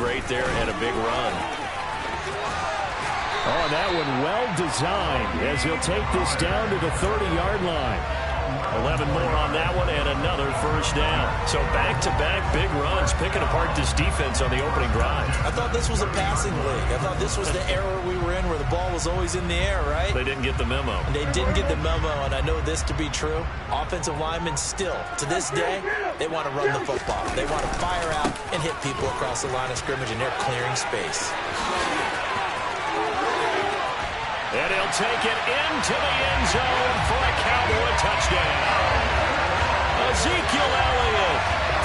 straight there and a big run. Oh, that one well designed as he'll take this down to the 30-yard line. 11 more on that one and another first down. So back-to-back big runs, picking apart this defense on the opening drive. I thought this was a passing league. I thought this was the era we were in where the ball was always in the air, right? They didn't get the memo. And they didn't get the memo, and I know this to be true. Offensive linemen still, to this day, they want to run the football. They want to fire out and hit people across the line of scrimmage, and they're clearing space. And he'll take it into the end zone for a Cowboy touchdown. Ezekiel Elliott,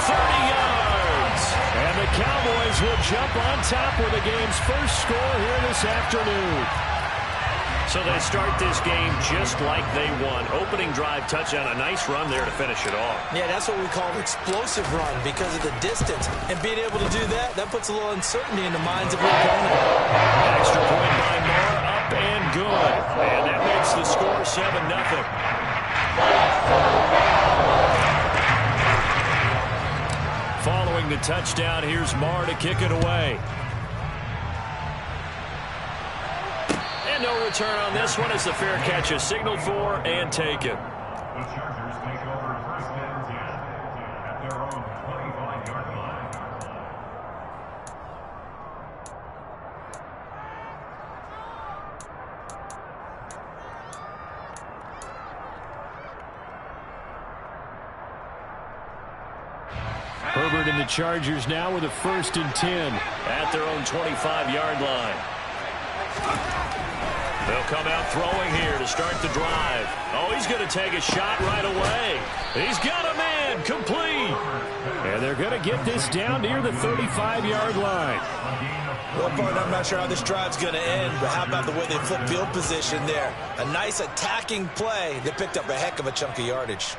30 yards. And the Cowboys will jump on top with the game's first score here this afternoon. So they start this game just like they won. Opening drive touchdown, a nice run there to finish it off. Yeah, that's what we call an explosive run because of the distance. And being able to do that, that puts a little uncertainty in the minds of your opponent. Extra point by Moore, up and good. And that makes the score 7-0. Following the touchdown, here's Moore to kick it away. And no return on this one as the fair catch is signaled for and taken. The Chargers take over first and 10 at their own 25-yard line. Herbert and the Chargers now with a 1st and 10 at their own 25-yard line. They'll come out throwing here to start the drive. Oh, he's going to take a shot right away. He's got a man complete. And they're going to get this down near the 35-yard line. Well, Bart, I'm not sure how this drive's going to end, but how about the way they flip field position there? A nice attacking play that picked up a heck of a chunk of yardage.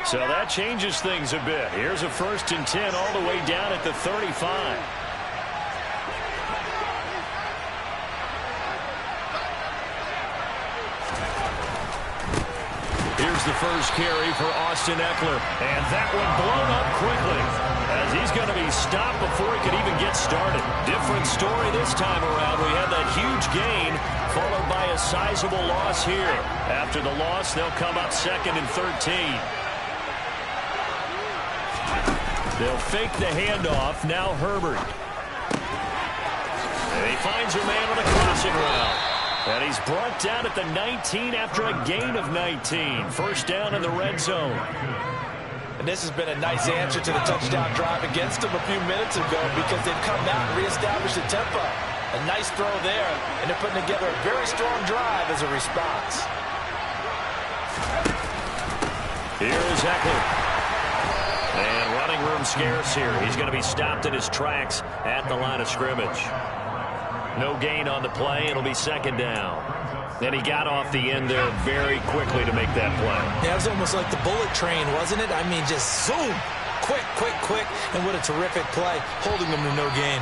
So that changes things a bit. Here's a 1st and 10 all the way down at the 35. Here's the first carry for Austin Eckler. And that one blown up quickly as he's going to be stopped before he could even get started. Different story this time around. We had that huge gain followed by a sizable loss here. After the loss, they'll come up 2nd and 13. They'll fake the handoff. Now Herbert. And he finds a man on a crossing route. And he's brought down at the 19 after a gain of 19. First down in the red zone. And this has been a nice answer to the touchdown drive against them a few minutes ago because they've come out and reestablished the tempo. A nice throw there, and they're putting together a very strong drive as a response. Here is Eckler. And running room scarce here. He's going to be stopped in his tracks at the line of scrimmage. No gain on the play. It'll be 2nd down. And he got off the end there very quickly to make that play. Yeah, it was almost like the bullet train, wasn't it? I mean, just zoom. Quick, quick, quick. And what a terrific play, holding them to no gain.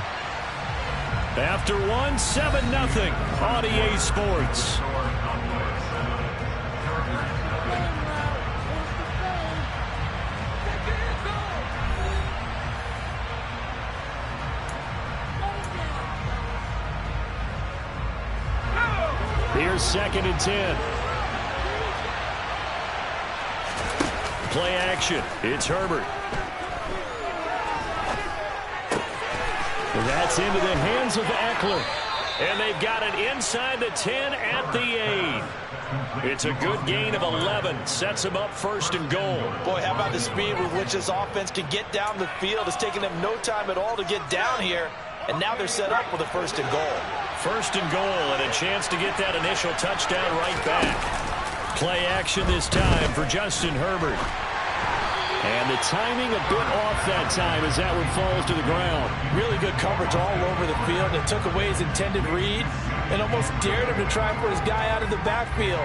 After 7-0 on EA Sports. Here's 2nd and 10. Play action. It's Herbert. That's into the hands of Eckler. And they've got it inside the 10 at the 8. It's a good gain of 11. Sets them up 1st and goal. Boy, how about the speed with which this offense can get down the field? It's taken them no time at all to get down here. And now they're set up with a 1st and goal. 1st and goal and a chance to get that initial touchdown right back. Play action this time for Justin Herbert. And the timing a bit off that time as that one falls to the ground. Really good coverage all over the field. It took away his intended read and almost dared him to try for his guy out of the backfield.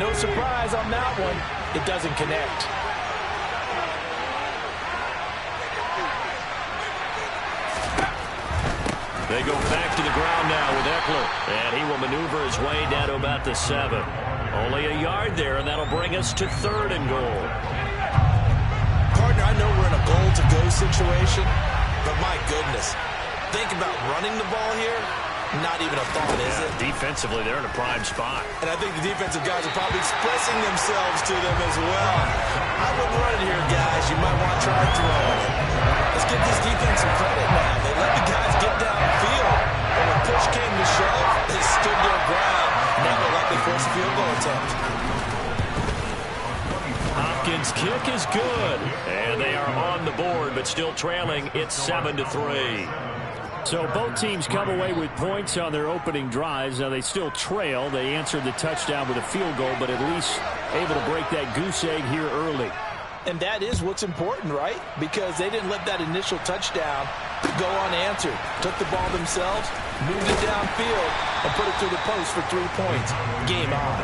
No surprise on that one. It doesn't connect. They go back to the ground now with Eckler. And he will maneuver his way down to about the 7. Only a yard there, and that'll bring us to 3rd and goal. Partner, I know we're in a goal-to-go situation, but my goodness, think about running the ball here. Not even a thought, is it? Defensively, they're in a prime spot. And I think the defensive guys are probably expressing themselves to them as well. I wouldn't run it here, guys. You might want to try throwing it. Let's give this defense some credit now. They let the guys get downfield. And when push came to shove, they stood their ground. Now they'll likely force a field goal attempt. Hopkins' kick is good. And they are on the board, but still trailing. It's 7-3. So both teams come away with points on their opening drives. Now they still trail. They answered the touchdown with a field goal, but at least able to break that goose egg here early. And that is what's important, right? Because they didn't let that initial touchdown go unanswered. Took the ball themselves, moved it downfield, and put it through the post for 3 points. Game on.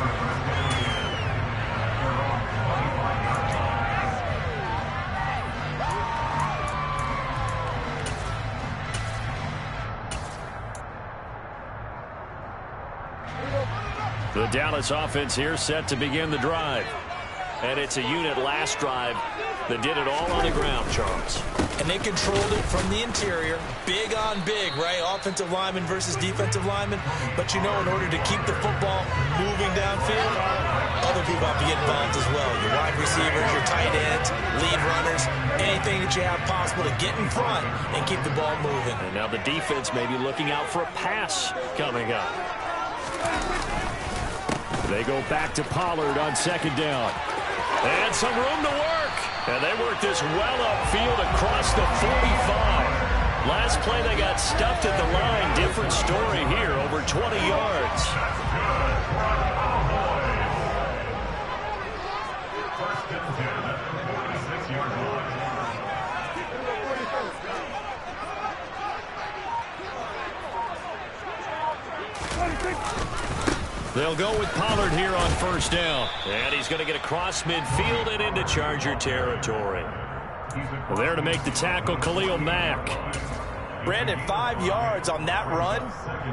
The Dallas offense here set to begin the drive. And it's a unit last drive that did it all on the ground, Charles. And they controlled it from the interior. Big on big, right? Offensive lineman versus defensive lineman. But, you know, in order to keep the football moving downfield, other people have to get involved as well. Your wide receivers, your tight ends, lead runners, anything that you have possible to get in front and keep the ball moving. And now the defense may be looking out for a pass coming up. They go back to Pollard on 2nd down. And some room to work. And they work this well upfield across the 45. Last play they got stuffed at the line. Different story here, over 20 yards. First and 10 at the 46-yard line. They'll go with Pollard here on 1st down. And he's going to get across midfield and into Charger territory. There to make the tackle, Khalil Mack. Brandon, 5 yards on that run.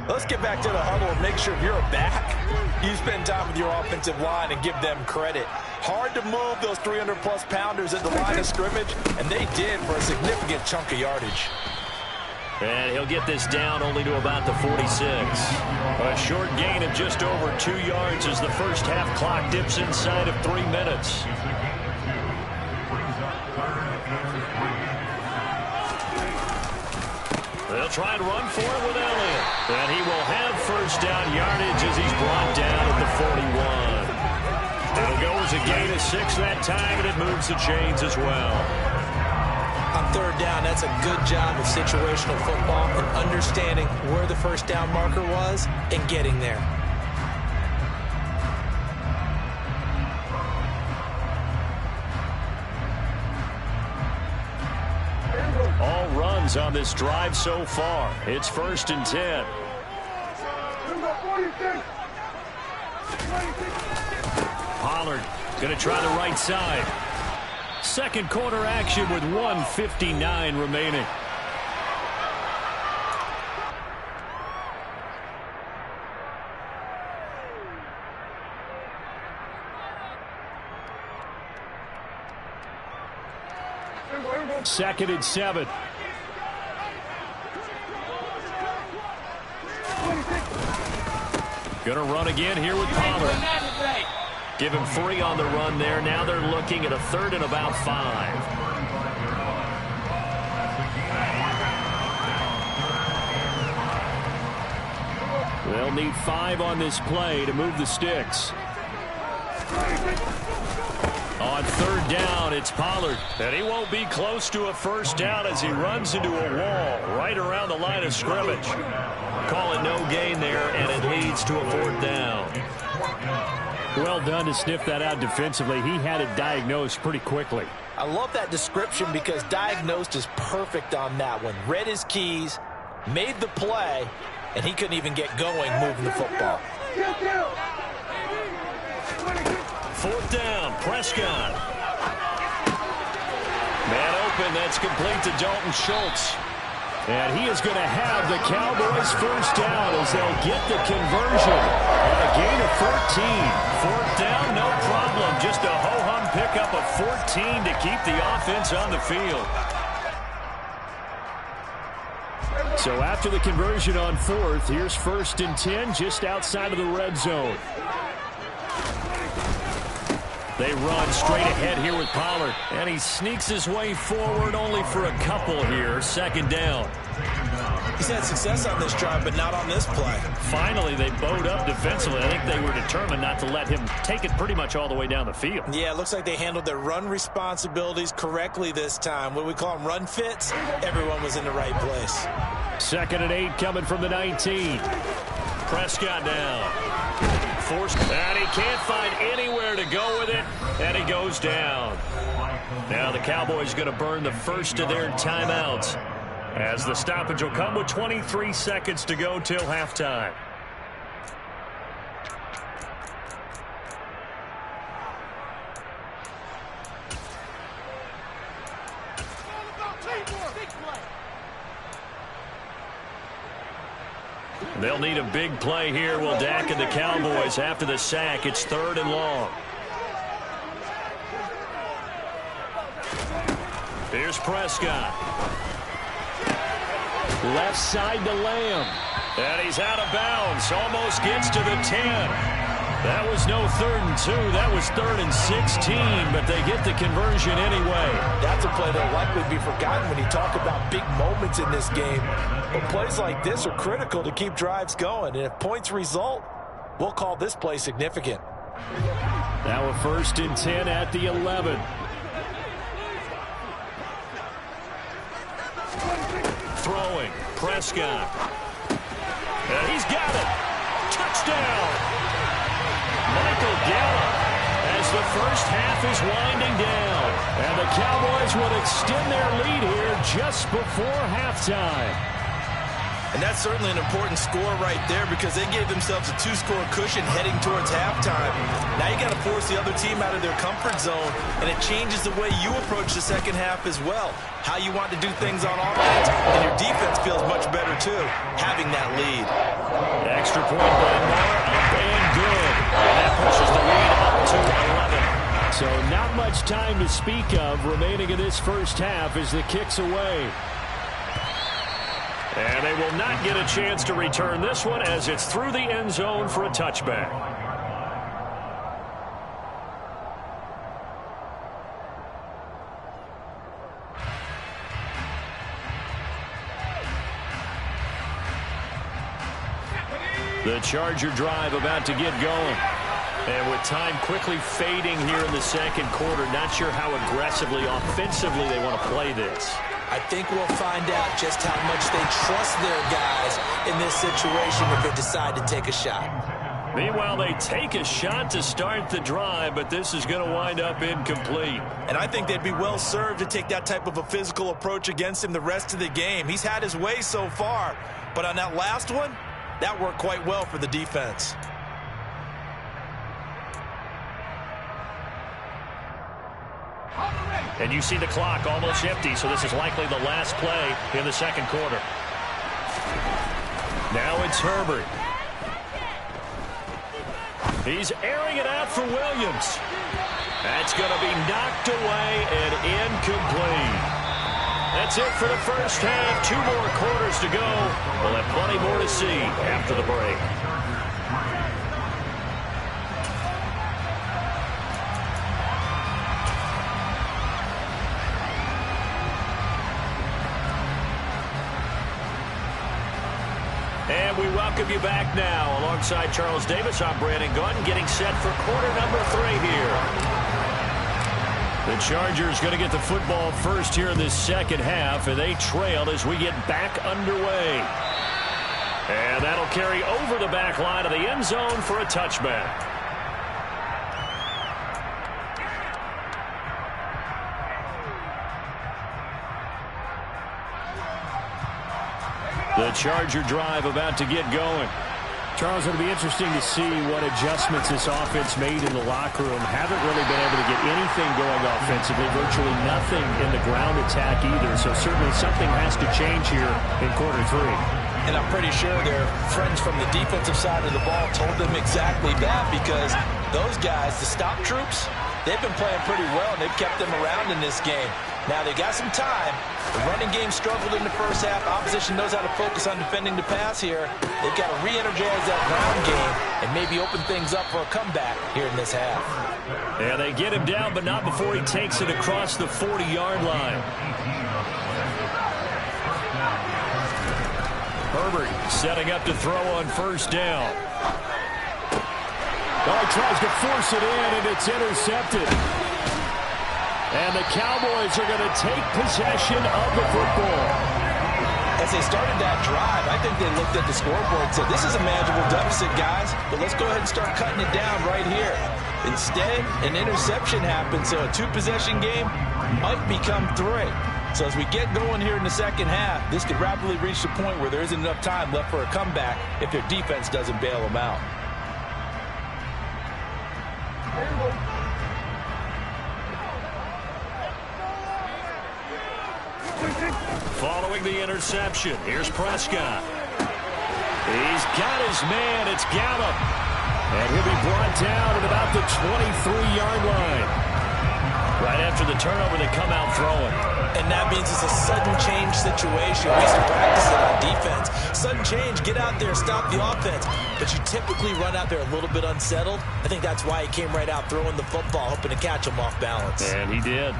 Let's get back to the huddle and make sure if you're a back, you spend time with your offensive line and give them credit. Hard to move those 300-plus pounders at the line of scrimmage, and they did for a significant chunk of yardage. And he'll get this down only to about the 46. A short gain of just over 2 yards as the first half clock dips inside of 3 minutes. They'll try and run for it with Elliott. And he will have 1st down yardage as he's brought down at the 41. It'll go as a gain of 6 that time, and it moves the chains as well. On 3rd down, that's a good job of situational football and understanding where the 1st down marker was and getting there. All runs on this drive so far. It's 1st and 10. Pollard going to try the right side. Second quarter action with 1:59 remaining. Second and 7. Gonna run again here with Pollard. Give him 3 on the run there. Now they're looking at a 3rd and about 5. They'll need 5 on this play to move the sticks. On 3rd down, it's Pollard. And he won't be close to a 1st down as he runs into a wall right around the line of scrimmage. Call it no gain there, and it leads to a 4th down. Well done to sniff that out defensively. He had it diagnosed pretty quickly. I love that description because diagnosed is perfect on that one. Read his keys, made the play, and he couldn't even get going moving the football. 4th down, Prescott. Man open, that's complete to Dalton Schultz. And he is going to have the Cowboys 1st down as they'll get the conversion. And a gain of 14. Fourth down, no problem. Just a ho-hum pickup of 14 to keep the offense on the field. So after the conversion on fourth, here's 1st and 10 just outside of the red zone. They run straight ahead here with Pollard. And he sneaks his way forward only for a couple here. 2nd down. He's had success on this drive, but not on this play. Finally, they bowed up defensively. I think they were determined not to let him take it pretty much all the way down the field. Yeah, it looks like they handled their run responsibilities correctly this time. What we call them run fits, everyone was in the right place. 2nd and 8 coming from the 19. Prescott down. And he can't find anywhere to go with it, and he goes down. Now the Cowboys going to burn the first of their timeouts, as the stoppage will come with 23 seconds to go till halftime. They'll need a big play here, will Dak and the Cowboys. After the sack, it's 3rd and long. Here's Prescott. Left side to Lamb. And he's out of bounds. Almost gets to the 10. That was no 3rd and 2. That was 3rd and 16, but they get the conversion anyway. That's a play that'll likely be forgotten when you talk about big moments in this game. But plays like this are critical to keep drives going. And if points result, we'll call this play significant. Now a 1st and 10 at the 11. Throwing. Prescott. And he's got it. Touchdown. Michael Gallup, as the first half is winding down. And the Cowboys would extend their lead here just before halftime. And that's certainly an important score right there, because they gave themselves a 2-score cushion heading towards halftime. Now you got to force the other team out of their comfort zone, and it changes the way you approach the second half as well. How you want to do things on offense, and your defense feels much better too, having that lead. Extra point by Moore, up and good. And that pushes the lead up to 11. So not much time to speak of remaining in this first half as the kick's away. And they will not get a chance to return this one, as it's through the end zone for a touchback. The Charger drive about to get going. And with time quickly fading here in the second quarter, not sure how aggressively, offensively they want to play this. I think we'll find out just how much they trust their guys in this situation if they decide to take a shot. Meanwhile, they take a shot to start the drive, but this is going to wind up incomplete. And I think they'd be well served to take that type of a physical approach against him the rest of the game. He's had his way so far, but on that last one, that worked quite well for the defense. And you see the clock almost empty, so this is likely the last play in the second quarter. Now it's Herbert. He's airing it out for Williams. That's going to be knocked away and incomplete. That's it for the first half. 2 more quarters to go. We'll have plenty more to see after the break. And we welcome you back now. Alongside Charles Davis, I'm Brandon Gaudin, getting set for quarter number 3 here. The Chargers going to get the football first here in this second half, and they trail as we get back underway. And that'll carry over the back line of the end zone for a touchback. The Charger drive about to get going. Charles, it'll be interesting to see what adjustments this offense made in the locker room. Haven't really been able to get anything going offensively, virtually nothing in the ground attack either. So certainly something has to change here in quarter 3. And I'm pretty sure their friends from the defensive side of the ball told them exactly that, because those guys, the stop troops, they've been playing pretty well, and they've kept them around in this game. Now, they got some time. The running game struggled in the first half. Opposition knows how to focus on defending the pass here. They've got to re-energize that ground game and maybe open things up for a comeback here in this half. Yeah, they get him down, but not before he takes it across the 40-yard line. Herbert setting up to throw on first down. Oh, he tries to force it in, and it's intercepted. And the Cowboys are going to take possession of the football. As they started that drive, I think they looked at the scoreboard and said, this is a manageable deficit, guys, but let's go ahead and start cutting it down right here. Instead, an interception happened, so a two-possession game might become three. So as we get going here in the second half, this could rapidly reach the point where there isn't enough time left for a comeback if their defense doesn't bail them out. Following the interception, here's Prescott. He's got his man. It's Gallup. And he'll be brought down at about the 23-yard line. Right after the turnover, they come out throwing. And that means it's a sudden change situation. We used to practice it on defense. Sudden change, get out there, stop the offense. But you typically run out there a little bit unsettled. I think that's why he came right out throwing the football, hoping to catch him off balance. And he did.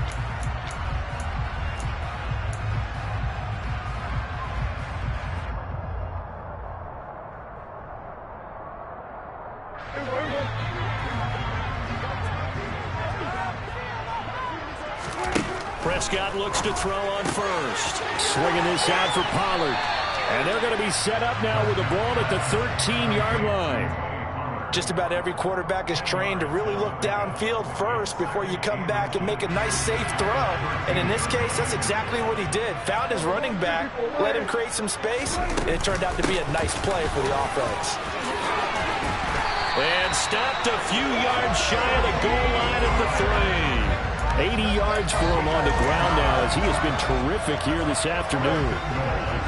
Prescott looks to throw on first. Swinging this out for Pollard. And they're going to be set up now with the ball at the 13-yard line. Just about every quarterback is trained to really look downfield first before you come back and make a nice, safe throw. And in this case, that's exactly what he did. Found his running back, let him create some space, and it turned out to be a nice play for the offense. And stopped a few yards shy of the goal line at the 3. 80 yards for him on the ground now, as he has been terrific here this afternoon.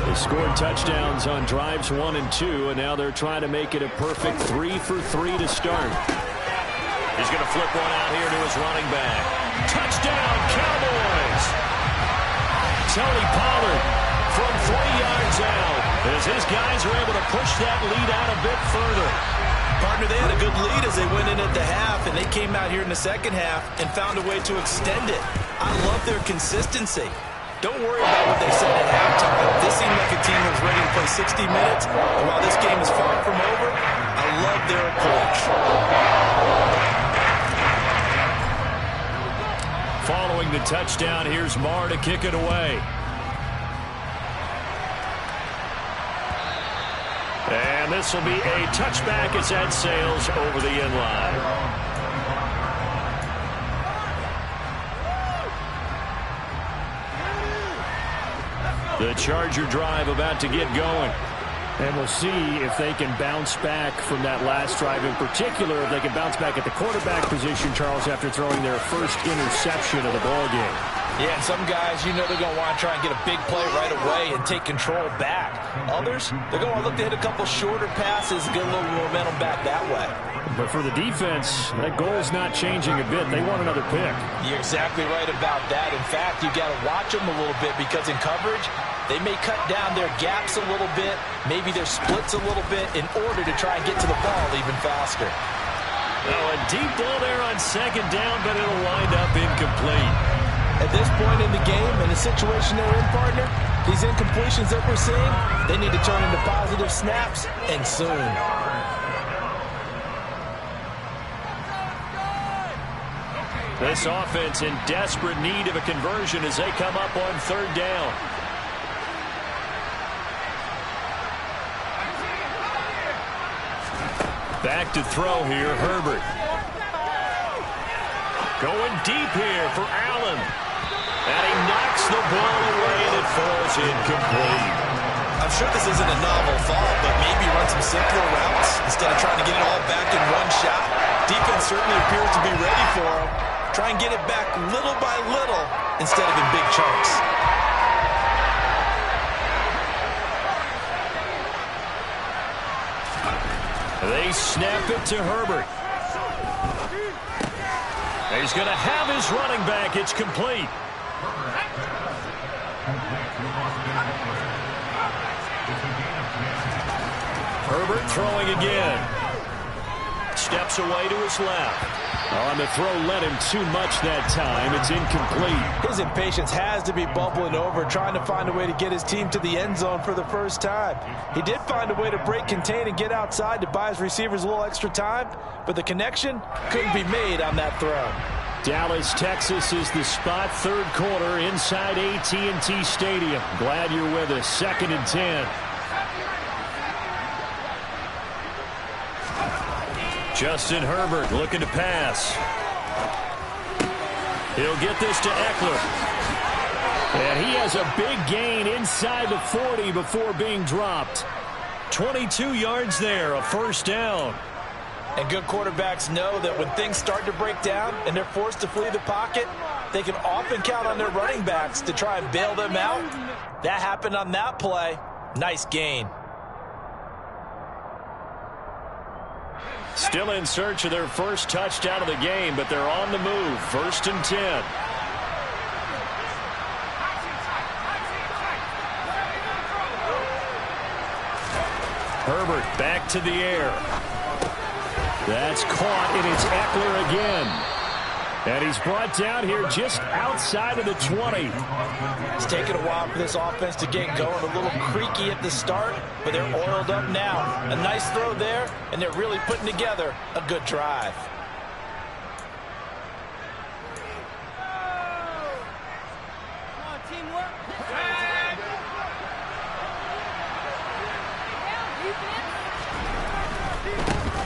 They scored touchdowns on drives 1 and 2, and now they're trying to make it a perfect 3 for 3 to start. He's going to flip one out here to his running back. Touchdown, Cowboys! Tony Pollard from 3 yards out, as his guys are able to push that lead out a bit further. Partner, they had a good lead as they went in at the half, and they came out here in the second half and found a way to extend it. I love their consistency. Don't worry about what they said at halftime. They seem like a team that was ready to play 60 minutes, and while this game is far from over, I love their approach. Following the touchdown, here's Marr to kick it away. And this will be a touchback as that sails over the end line. The Charger drive about to get going. And we'll see if they can bounce back from that last drive in particular, if they can bounce back at the quarterback position, Charles, after throwing their first interception of the ballgame. Yeah, and some guys, you know, they're going to want to try and get a big play right away and take control back. Others, they're going to look to hit a couple shorter passes, get a little momentum back that way. But for the defense, that goal's not changing a bit. They want another pick. You're exactly right about that. In fact, you got to watch them a little bit, because in coverage, they may cut down their gaps a little bit, maybe their splits a little bit, in order to try and get to the ball even faster. Oh, a deep ball there on second down, but it'll wind up incomplete. At this point in the game, in the situation they're in, partner, these incompletions that we're seeing, they need to turn into positive snaps, and soon. This offense in desperate need of a conversion as they come up on third down. Back to throw here, Herbert. Going deep here for Allen. And he knocks the ball away, and it falls incomplete. I'm sure this isn't a novel thought, but maybe run some simpler routes instead of trying to get it all back in one shot. Defense certainly appears to be ready for him. Try and get it back little by little instead of in big chunks. They snap it to Herbert. He's going to have his running back. It's complete. Herbert throwing again. Steps away to his left. On the throw, led him too much that time. It's incomplete. His impatience has to be bubbling over, trying to find a way to get his team to the end zone for the first time. He did find a way to break contain and get outside to buy his receivers a little extra time, but the connection couldn't be made on that throw. Dallas, Texas is the spot. Third quarter inside AT&T Stadium. Glad you're with us. 2nd and 10. Justin Herbert looking to pass. He'll get this to Eckler. And he has a big gain inside the 40 before being dropped. 22 yards there, a first down. And good quarterbacks know that when things start to break down and they're forced to flee the pocket, they can often count on their running backs to try and bail them out. That happened on that play. Nice gain. Still in search of their first touchdown of the game, but they're on the move. 1st and 10. Herbert back to the air. That's caught, and it's Eckler again. And he's brought down here just outside of the 20. It's taken a while for this offense to get going. A little creaky at the start, but they're oiled up now. A nice throw there, and they're really putting together a good drive.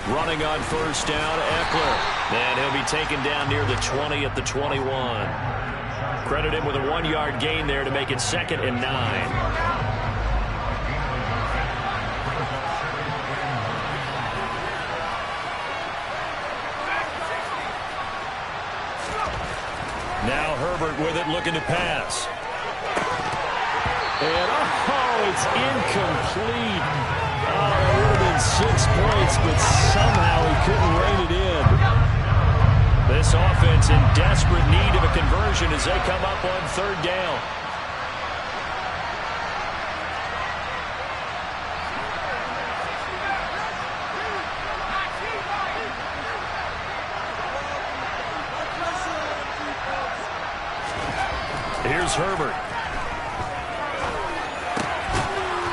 Running on first down, Eckler. And he'll be taken down near the 20 at the 21. Credit him with a 1-yard gain there to make it 2nd and 9. Now Herbert with it, looking to pass. And, oh, it's incomplete. Oh, it would have been 6 points, but somehow he couldn't rein it in. This offense in desperate need of a conversion as they come up on 3rd down. Here's Herbert.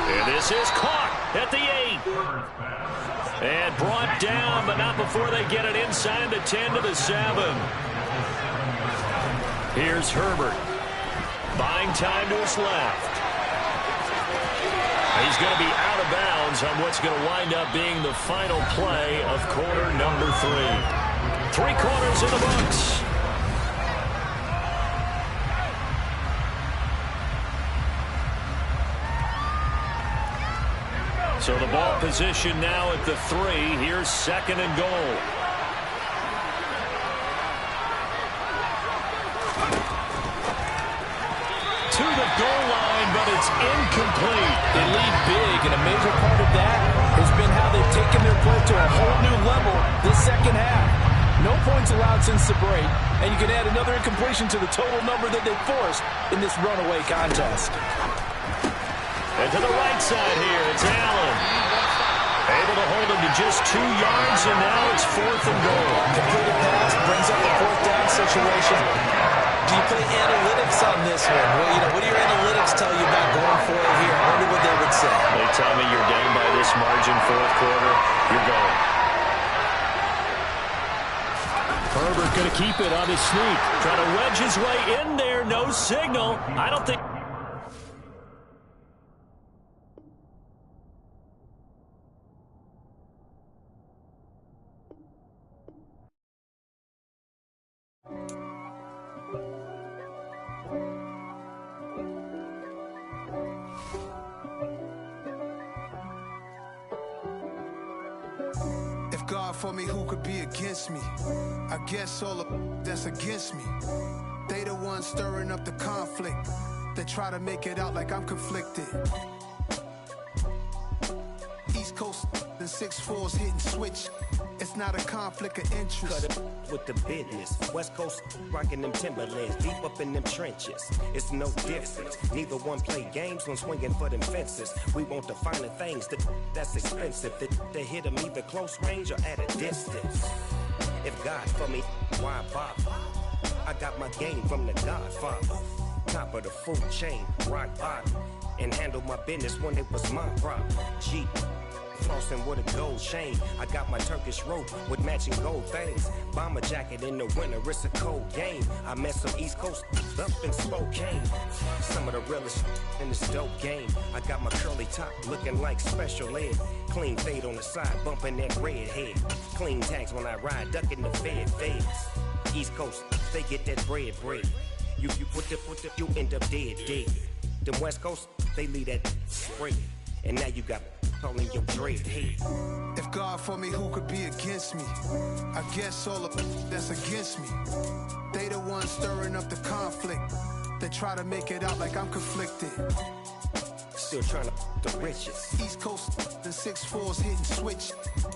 And this is caught at the 8. And brought down, but not before they get it inside the 10 to the 7. Here's Herbert. Buying time to his left. He's going to be out of bounds on what's going to wind up being the final play of quarter number 3. 3 quarters in the books. So the ball position now at the 3. Here's 2nd and goal. To the goal line, but it's incomplete. They lead big, and a major part of that has been how they've taken their play to a whole new level this second half. No points allowed since the break, and you can add another incompletion to the total number that they forced in this runaway contest. And to the right side here, it's Allen. Able to hold him to just 2 yards, and now it's 4th and goal. Completed pass brings up the 4th down situation. Do you play analytics on this one? Well, what do your analytics tell you about going for it here? I wonder what they would say. They tell me you're down by this margin 4th quarter, you're going. Herbert going to keep it on his sneak. Trying to wedge his way in there, no signal. I don't think... God for me, who could be against me? I guess all of that's against me. They the ones stirring up the conflict. They try to make it out like I'm conflicted. East Coast and 6'4's hitting switch. It's not a conflict of interest. Cut it with the business. West Coast rocking them Timberlands, deep up in them trenches. It's no difference. Neither one play games when swinging for them fences. We want the finer things that's expensive. They hit them either close range or at a distance. If God for me, why bother? I got my game from the Godfather. Top of the food chain, rock bottom. And handle my business when it was my problem. Jeep. Flossing with a gold chain. I got my Turkish rope with matching gold things. Bomber jacket in the winter, it's a cold game. I met some East Coast up in Spokane. Some of the realest in this dope game. I got my curly top looking like special ed. Clean fade on the side, bumping that red head. Clean tags when I ride, ducking the feds. East Coast, they get that bread. You put the, you end up dead. Them West Coast, they leave that spread. And now you got calling your dread head. If God for me, who could be against me? I guess all of that's against me. They the ones stirring up the conflict. They try to make it out like I'm conflicted. Still trying to the riches. East Coast, the 6'4's hitting switch.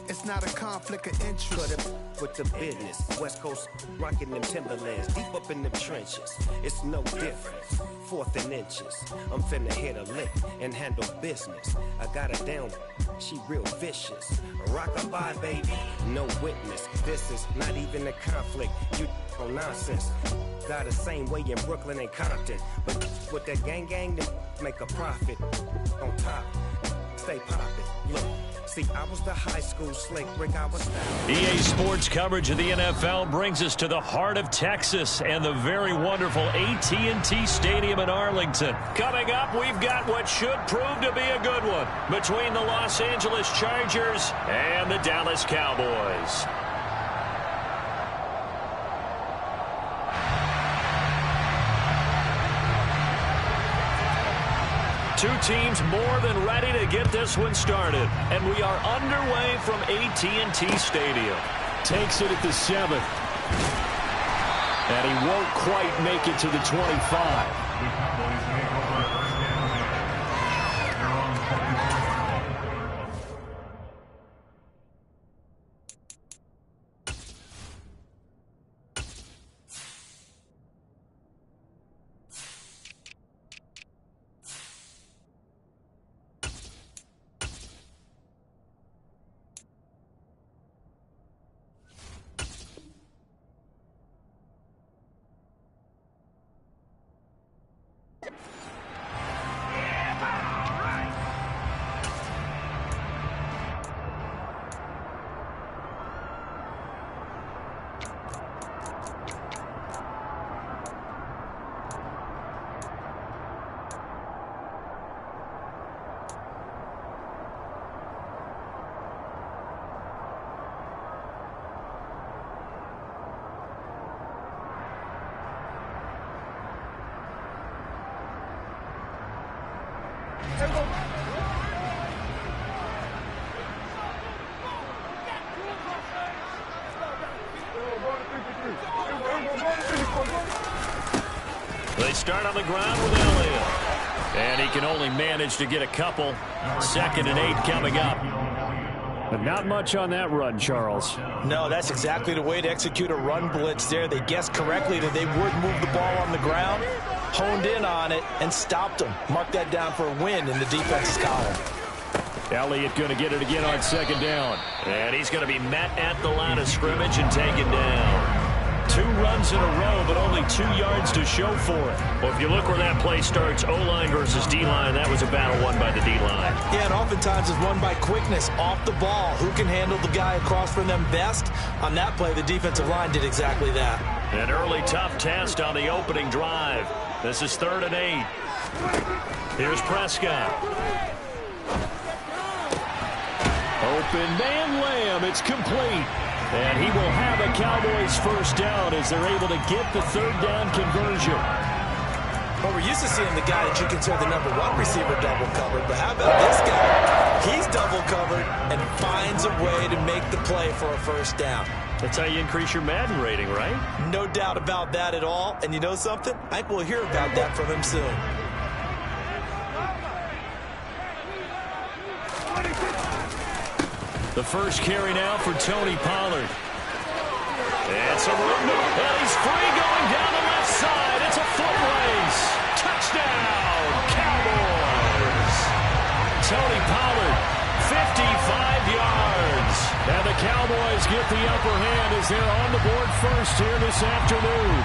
It's not a conflict of interest. Cut it with the business. West Coast rocking them Timberlands, deep up in them trenches. It's no difference. 4th and inches. I'm finna hit a lick and handle business. I got her down, she real vicious. Rockabye, baby, no witness. This is not even a conflict. You on nonsense. Got the same way in Brooklyn and Compton. But with that gang, they make a profit. On top, stay poppin'. Look. See, I was the high school slick Rick, I was down. EA Sports coverage of the NFL brings us to the heart of Texas and the very wonderful AT&T Stadium in Arlington. Coming up, we've got what should prove to be a good one between the Los Angeles Chargers and the Dallas Cowboys. Two teams more than ready to get this one started. And we are underway from AT&T Stadium. Takes it at the 7th. And he won't quite make it to the 25. The Cowboys take over first down at their own 24. They start on the ground with Elliott. And he can only manage to get a couple. 2nd and 8 coming up. But not much on that run, Charles. No, that's exactly the way to execute a run blitz there. They guessed correctly that they would move the ball on the ground, honed in on it, and stopped them. Mark that down for a win in the defense's column. Elliott going to get it again on 2nd down. And he's going to be met at the line of scrimmage and taken down. 2 runs in a row, but only 2 yards to show for it. Well, if you look where that play starts, O-line versus D-line, that was a battle won by the D-line. Yeah, and oftentimes it's won by quickness, off the ball. Who can handle the guy across from them best? On that play, the defensive line did exactly that. An early tough test on the opening drive. This is 3rd and 8. Here's Prescott. Open man Lamb. It's complete. And he will have a Cowboys first down as they're able to get the 3rd down conversion. Well, we're used to seeing the guy that you consider the #1 receiver double covered, but how about this guy? He's double covered and finds a way to make the play for a first down. That's how you increase your Madden rating, right? No doubt about that at all. And you know something? I think we'll hear about that from him soon. The first carry now for Tony Pollard. And some room, and he's free going down the left side. It's a foot race. Touchdown, Cowboys. Tony Pollard, 55 yards. And the Cowboys get the upper hand as they're on the board first here this afternoon.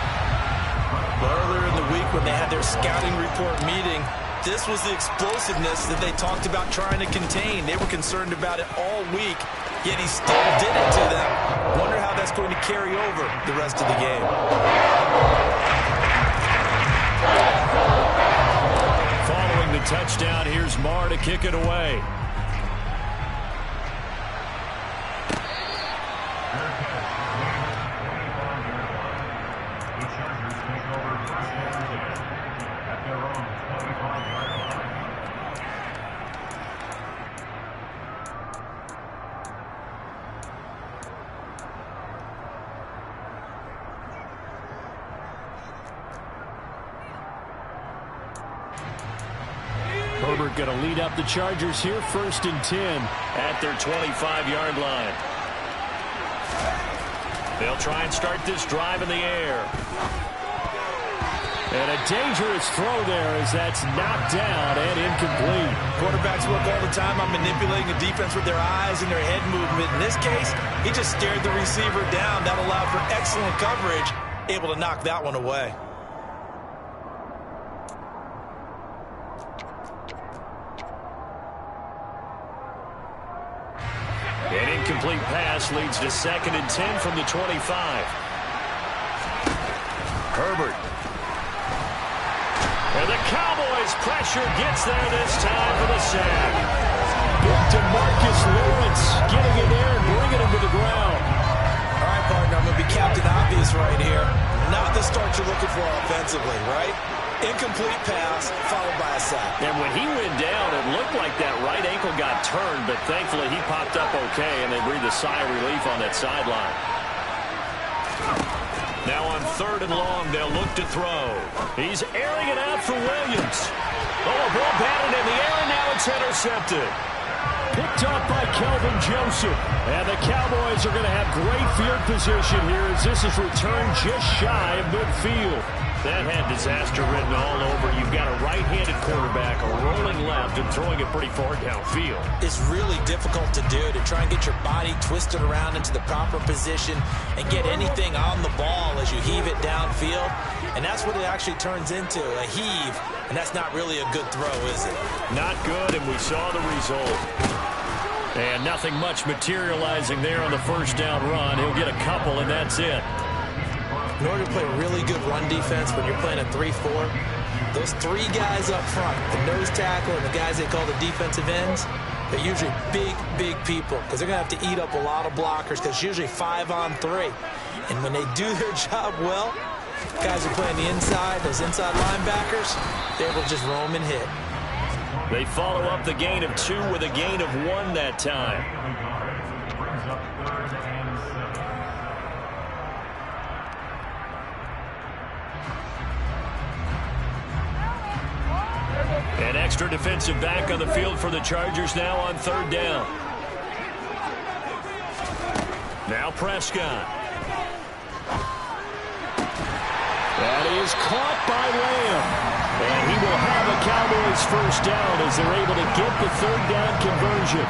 Earlier in the week when they had their scouting report meeting, this was the explosiveness that they talked about trying to contain. They were concerned about it all week, yet he still did it to them. Wonder how that's going to carry over the rest of the game. Following the touchdown, here's Marr to kick it away. Herbert going to lead up the Chargers here, 1st and 10 at their 25-yard line. They'll try and start this drive in the air. And a dangerous throw there as that's knocked down and incomplete. Quarterbacks work all the time on manipulating a defense with their eyes and their head movement. In this case, he just stared the receiver down. That allowed for excellent coverage, able to knock that one away. An incomplete pass leads to 2nd and 10 from the 25. Herbert. And the Cowboys pressure gets there this time for the sack. Big DeMarcus Lawrence getting in there and bringing him to the ground. All right, partner, I'm going to be Captain Obvious right here. Not the start you're looking for offensively, right? Incomplete pass, followed by a sack. And when he went down, it looked like that right ankle got turned, but thankfully he popped up okay, and they breathed a sigh of relief on that sideline. Now on 3rd and long, they'll look to throw. He's airing it out for Williams. Oh, a ball batted in the air, and now it's intercepted. Picked up by Kelvin Joseph. And the Cowboys are going to have great field position here as this is returned just shy of midfield. That had disaster written all over. You've got a right-handed quarterback, a rolling left, and throwing it pretty far downfield. It's really difficult to do, to try and get your body twisted around into the proper position and get anything on the ball as you heave it downfield. And that's what it actually turns into, a heave. And that's not really a good throw, is it? Not good, and we saw the result. And nothing much materializing there on the first down run. He'll get a couple, and that's it. In order to play really good run defense when you're playing a 3-4, those 3 guys up front, the nose tackle and the guys they call the defensive ends, they're usually big, big people because they're going to have to eat up a lot of blockers because it's usually 5 on 3. And when they do their job well, guys are playing the inside, those inside linebackers, they're able to just roam and hit. They follow up the gain of 2 with a gain of 1 that time. An extra defensive back on the field for the Chargers now on 3rd down. Now Prescott. That is caught by Lamb. And he will have a Cowboys first down as they're able to get the 3rd down conversion.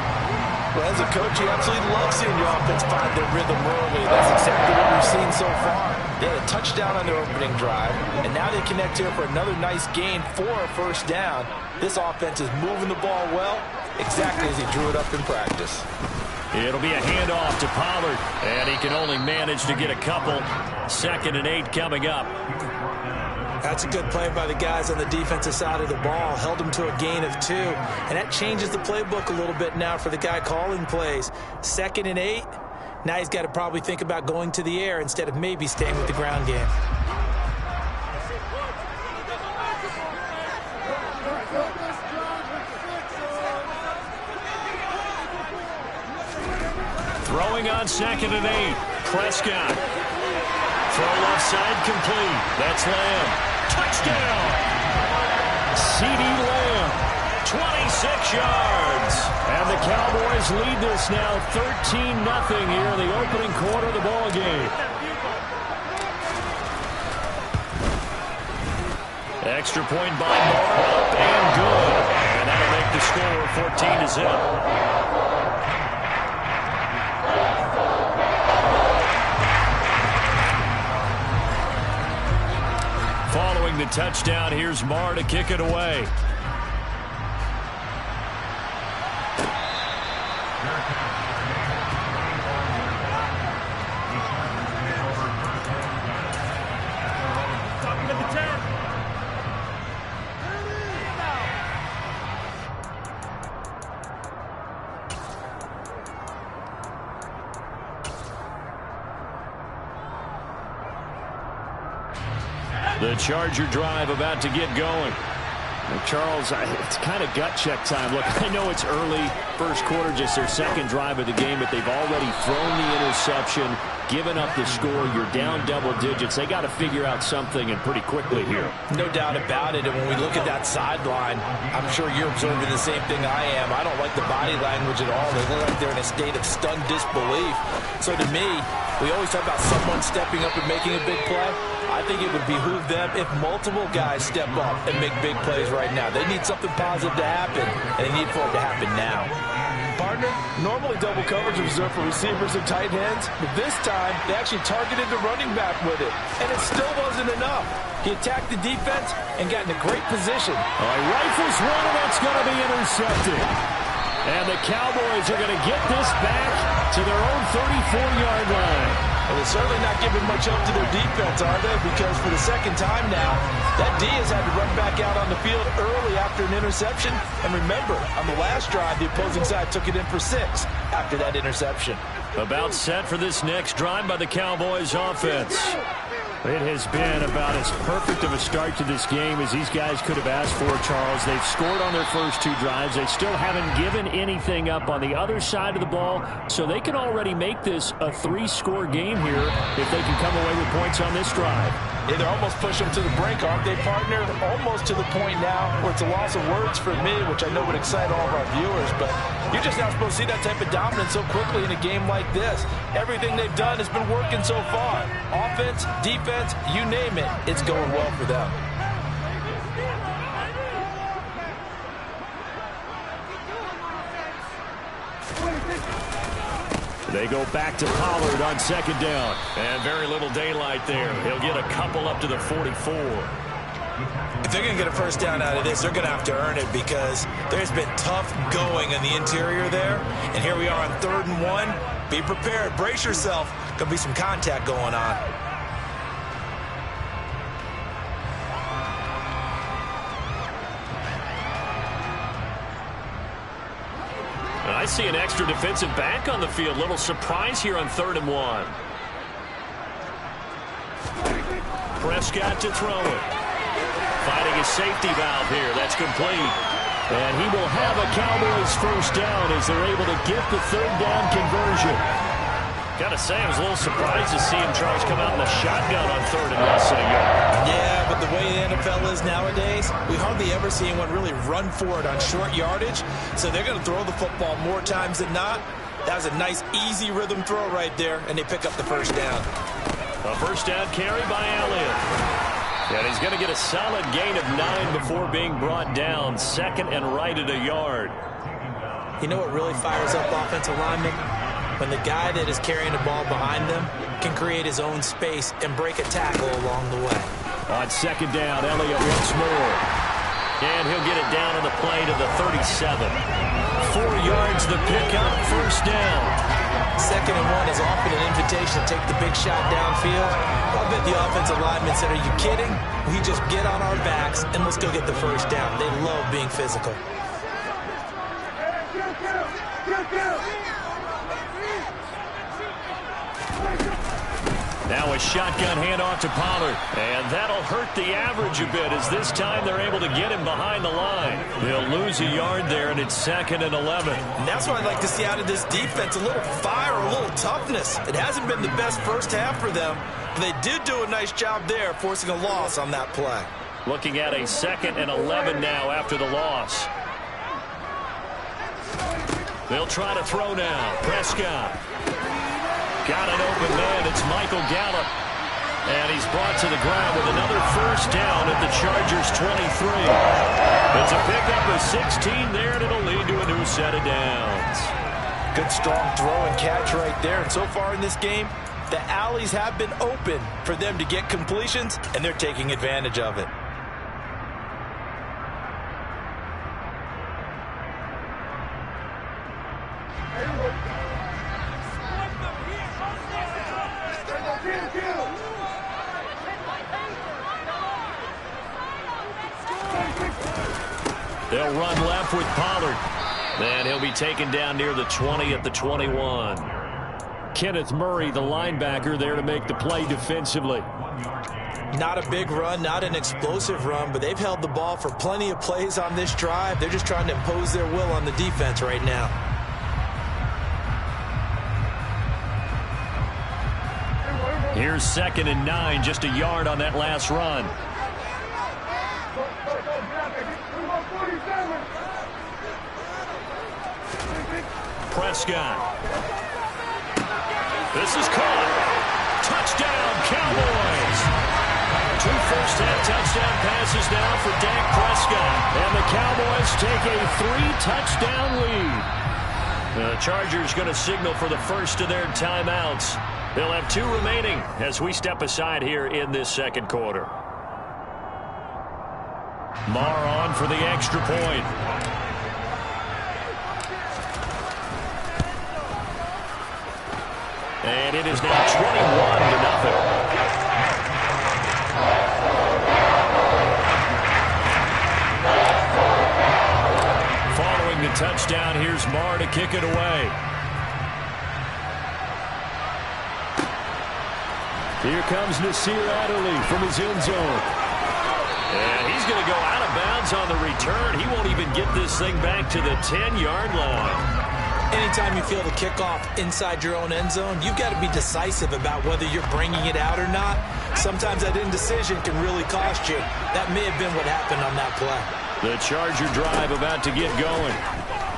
Well, as a coach, you absolutely love seeing your offense find their rhythm early. That's exactly what we've seen so far. They had a touchdown on their opening drive, and now they connect here for another nice gain for a first down. This offense is moving the ball well, exactly as he drew it up in practice. It'll be a handoff to Pollard, and he can only manage to get a couple. 2nd and 8 coming up. That's a good play by the guys on the defensive side of the ball. Held them to a gain of 2. And that changes the playbook a little bit now for the guy calling plays. 2nd and 8. Now he's got to probably think about going to the air instead of maybe staying with the ground game. Throwing on 2nd and 8. Prescott. Throw left side complete. That's Lamb. Touchdown! CeeDee Lamb. 26 yards. And the Cowboys lead this now 13-0 here in the opening quarter of the ball game. Extra point by Moore, up and good. And that'll make the score 14-0. Following the touchdown, here's Marr to kick it away. The Charger drive about to get going. Charles, it's kind of gut check time. Look, I know it's early, first quarter, just their second drive of the game, but they've already thrown the interception, given up the score. You're down double digits. They got to figure out something, and pretty quickly here. No doubt about it. And when we look at that sideline, I'm sure you're observing the same thing I am. I don't like the body language at all. They look like they're in a state of stunned disbelief. So to me, we always talk about someone stepping up and making a big play. I think it would behoove them if multiple guys step up and make big plays right now. They need something positive to happen, and they need for it to happen now. Partner, normally double coverage is reserved for receivers and tight ends, but this time they actually targeted the running back with it, and it still wasn't enough. He attacked the defense and got in a great position. Rifles one, and that's going to be intercepted. And the Cowboys are going to get this back to their own 34-yard line. Well, they're certainly not giving much up to their defense, are they? Because for the second time now, that D has had to run back out on the field early after an interception. And remember, on the last drive, the opposing side took it in for 6 after that interception. About set for this next drive by the Cowboys offense. It has been about as perfect of a start to this game as these guys could have asked for, Charles. They've scored on their first 2 drives. They still haven't given anything up on the other side of the ball, so they can already make this a 3-score game here if they can come away with points on this drive. Yeah, they're almost pushing them to the brink, aren't they, partner? Almost to the point now where it's a loss of words for me, which I know would excite all of our viewers, but you're just not supposed to see that type of dominance so quickly in a game like this. Everything they've done has been working so far. Offense, defense, you name it, it's going well for them. They go back to Pollard on second down. And very little daylight there. He'll get a couple up to the 44. If they're going to get a first down out of this, they're going to have to earn it because there's been tough going in the interior there. And here we are on 3rd and 1. Be prepared. Brace yourself. Going to be some contact going on. I see an extra defensive back on the field. Little surprise here on 3rd and 1. Prescott to throw it. Finding his safety valve here. That's complete. And he will have a Cowboys first down as they're able to get the 3rd down conversion. Gotta say, I was a little surprised to see him, Charles, come out in the shotgun on 3rd and less than a yard. Yeah, but the way the NFL is nowadays, we hardly ever see anyone really run for it on short yardage. So they're going to throw the football more times than not. That was a nice, easy rhythm throw right there, and they pick up the first down. A first down carry by Elliott. And he's going to get a solid gain of 9 before being brought down. 2nd and right at a yard. You know what really fires up offensive linemen? When the guy that is carrying the ball behind them can create his own space and break a tackle along the way. On second down, Elliott once more. And he'll get it down on the play to the 37. 4 yards the pickup, first down. 2nd and 1 is often an invitation to take the big shot downfield. I bet the offensive linemen said, are you kidding? We just get on our backs and let's go get the first down. They love being physical. Now a shotgun handoff to Pollard. And that'll hurt the average a bit as this time they're able to get him behind the line. They'll lose a yard there, and it's 2nd and 11. And that's what I'd like to see out of this defense, a little fire, a little toughness. It hasn't been the best first half for them, but they did do a nice job there, forcing a loss on that play. Looking at a 2nd and 11 now after the loss. They'll try to throw now. Prescott. Got an open man. It's Michael Gallup. And he's brought to the ground with another first down at the Chargers' 23. It's a pickup of 16 there, and it'll lead to a new set of downs. Good strong throw and catch right there. And so far in this game, the alleys have been open for them to get completions, and they're taking advantage of it. They'll run left with Pollard. And he'll be taken down near the 20 at the 21. Kenneth Murray, the linebacker, there to make the play defensively. Not a big run, not an explosive run, but they've held the ball for plenty of plays on this drive. They're just trying to impose their will on the defense right now. Here's 2nd and 9, just a yard on that last run. Prescott. This is caught. Touchdown, Cowboys. 2 first-half touchdown passes now for Dak Prescott. And the Cowboys take a 3-touchdown lead. The Chargers going to signal for the first of their timeouts. They'll have 2 remaining as we step aside here in this second quarter. Marr on for the extra point. And it is now 21-0. Following the touchdown, here's Marr to kick it away. Here comes Nasir Adderley from his end zone. And he's going to go out of bounds on the return. He won't even get this thing back to the 10-yard line. Anytime you feel the kickoff inside your own end zone, you've got to be decisive about whether you're bringing it out or not. Sometimes that indecision can really cost you. That may have been what happened on that play. The Charger drive about to get going.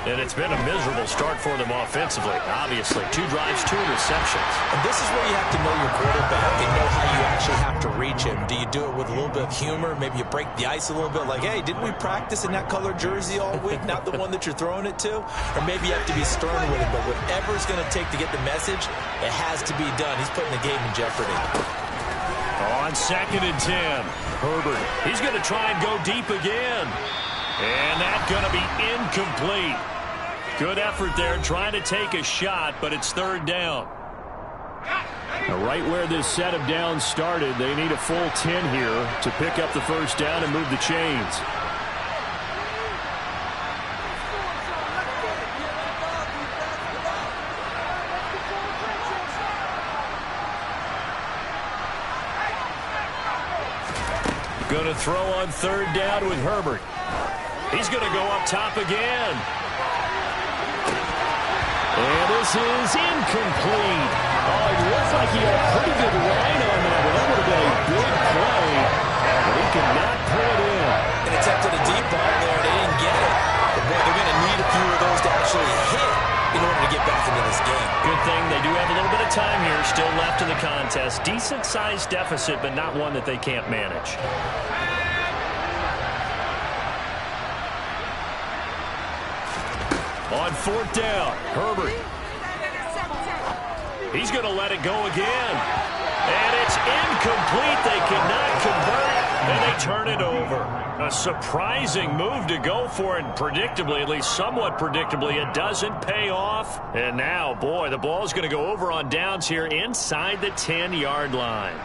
And it's been a miserable start for them offensively. Obviously, 2 drives, 2 interceptions. And this is where you have to know your quarterback and know how you actually have to reach him. Do you do it with a little bit of humor? Maybe you break the ice a little bit like, hey, didn't we practice in that color jersey all week? Not the one that you're throwing it to? Or maybe you have to be stern with it. But whatever it's going to take to get the message, it has to be done. He's putting the game in jeopardy. On 2nd and 10, Herbert. He's going to try and go deep again. And that's going to be incomplete. Good effort there trying to take a shot, but it's 3rd down. Now, right where this set of downs started, they need a full 10 here to pick up the first down and move the chains. Going to throw on 3rd down with Herbert. He's going to go up top again. And this is incomplete. Oh, it looks like he had a pretty good line on that one. That would have been a big play, but he could not pull it in. And attempted a deep ball there. They didn't get it. But, boy, they're going to need a few of those to actually hit in order to get back into this game. Good thing they do have a little bit of time here still left in the contest. Decent-sized deficit, but not one that they can't manage. On 4th down, Herbert. He's going to let it go again. And it's incomplete. They cannot convert, and they turn it over. A surprising move to go for, and predictably, at least somewhat predictably, it doesn't pay off. And now, boy, the ball's going to go over on downs here inside the 10-yard line.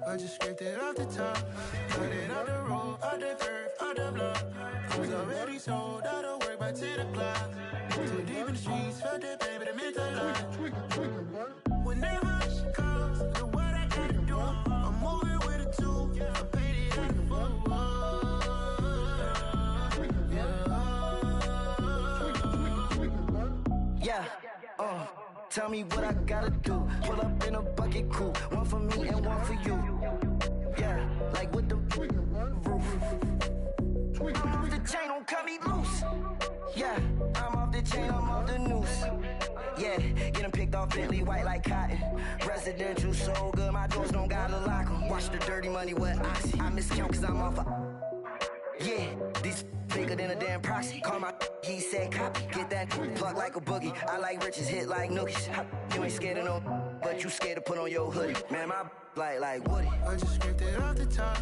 I just scraped it off the top, put it on the road, out the curve, out the block. I was already sold, out of work by 10 o'clock. Too deep in the streets, felt that baby, the mental line. Whenever she calls, do what I gotta do. I'm moving with a tool, I paid it out the fool. Tell me what I gotta do. Pull up in a bucket crew. One for me and one for you. Yeah, like with the roof. I'm off the chain, don't cut me loose. Yeah, I'm off the chain, I'm off the noose. Yeah, getting picked off Bentley white like cotton. Residential so good, my doors don't gotta lock 'em. Watch the dirty money with oxy. I miscount cause I'm off yeah, these bigger than a damn proxy. Call my he said copy. Get that plug like a boogie. I like riches, hit like nookies. You ain't scared of no, but you scared to put on your hoodie. Man, my like Woody. I just scraped it off the top.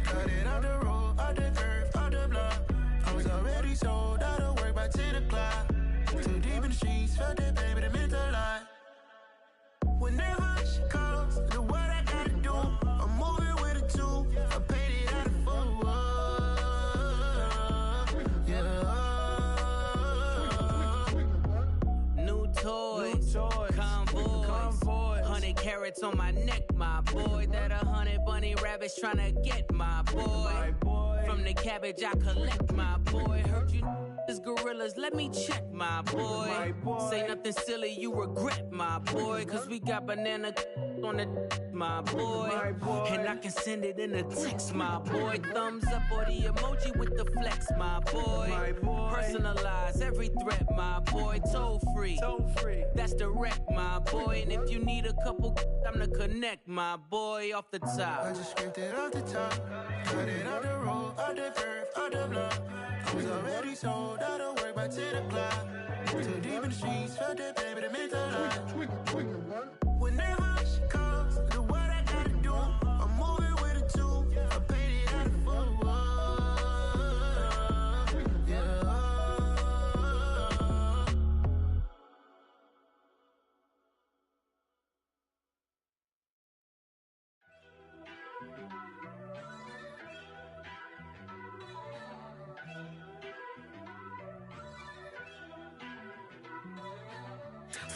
Cut it out the road, out the curve, out the block. I was already sold out of work by 10 o'clock. Too deep in the streets, felt that baby, the mental lie. Whenever she calls, do what I gotta do. I'm moving with a two. I paid it out of full. New toys, convoys, 100 carats on my neck, my boy. That 100 bunny rabbits tryna get my boy. From the cabbage I collect, my boy. Heard you is gorillas, let me check, my boy. Say nothing silly, you regret, my boy. Cause we got banana on the my boy. And I can send it in a text, my boy. Thumbs up or the emoji with the flex, my boy. Personalize every threat, my boy. Toll free, that's direct, my boy. And if you need a couple, I'm the connect, my boy. Off the top, I just scraped it off the top. Cut it out the road, out the curve, out the block. I was already sold out of work by 10 o'clock. Too deep in the streets, felt that baby, the mental lie. Whenever she calls, do what I gotta do. I'm moving with a two. I paid it out of full.